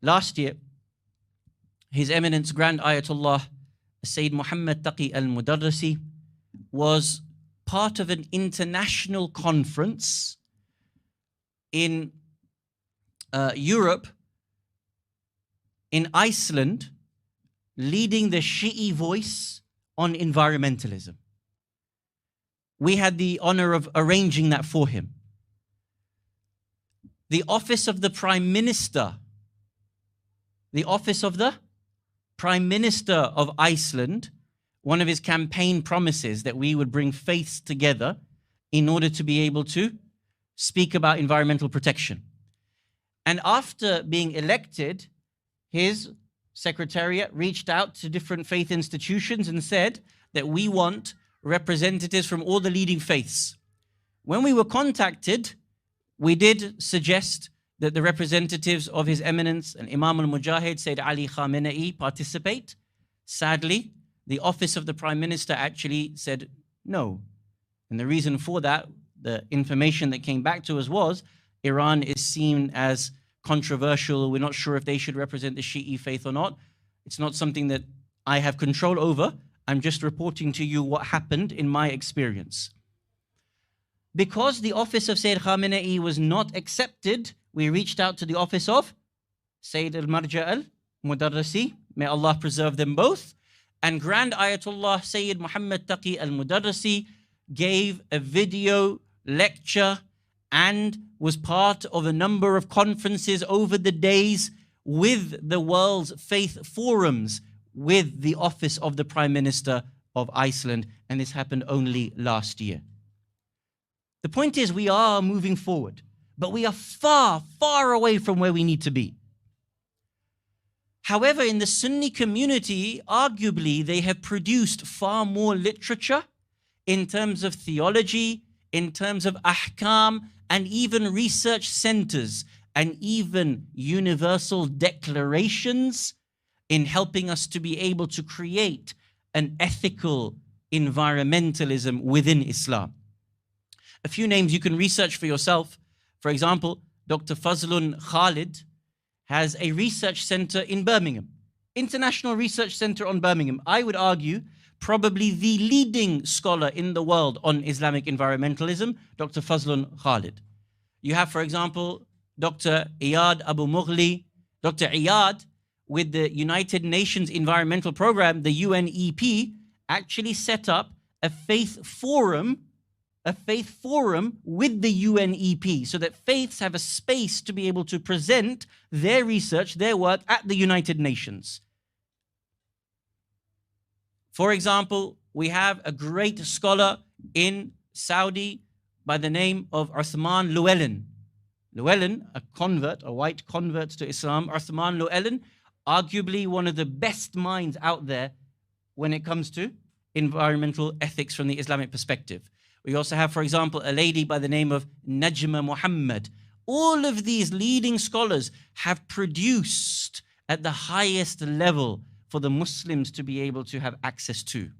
last year, His Eminence Grand Ayatollah Sayyid Muhammad Taqi al-Mudarrisi was part of an international conference in Europe, in Iceland, leading the Shi'i voice on environmentalism. We had the honor of arranging that for him. The office of the Prime Minister, of Iceland, one of his campaign promises that we would bring faiths together in order to be able to speak about environmental protection. And after being elected, his secretariat reached out to different faith institutions and said that we want representatives from all the leading faiths. When we were contacted, we did suggest that the representatives of His Eminence and Imam al-Mujahid, Sayyid Ali Khamenei, participate. Sadly, the office of the Prime Minister actually said no. And the reason for that, the information that came back to us was, Iran is seen as controversial. We're not sure if they should represent the Shi'i faith or not. It's not something that I have control over. I'm just reporting to you what happened in my experience. Because the office of Sayyid Khamenei was not accepted, we reached out to the office of Sayyid al-Marja al-Mudarrisi, may Allah preserve them both, and Grand Ayatollah Sayyid Muhammad Taqi al-Mudarrisi gave a video lecture and was part of a number of conferences over the days with the world's faith forums with the office of the Prime Minister of Iceland, and this happened only last year. The point is, we are moving forward, but we are far, far away from where we need to be. However, in the Sunni community, arguably, they have produced far more literature in terms of theology, in terms of ahkam, and even research centers, and even universal declarations in helping us to be able to create an ethical environmentalism within Islam. A few names you can research for yourself. For example, Dr. Fazlun Khalid has a research center in Birmingham, International Research Center on Birmingham. I would argue probably the leading scholar in the world on Islamic environmentalism, Dr. Fazlun Khalid. You have, for example, Dr. Iyad Abu Mughli. Dr. Iyad, with the United Nations Environmental Program, the UNEP, actually set up a faith forum with the UNEP, so that faiths have a space to be able to present their research, their work at the United Nations. For example, we have a great scholar in Saudi by the name of Uthman Llewellyn. Llewellyn, a convert, a white convert to Islam. Uthman Llewellyn, arguably one of the best minds out there when it comes to environmental ethics from the Islamic perspective. We also have, for example, a lady by the name of Najma Muhammad. All of these leading scholars have produced at the highest level for the Muslims to be able to have access to.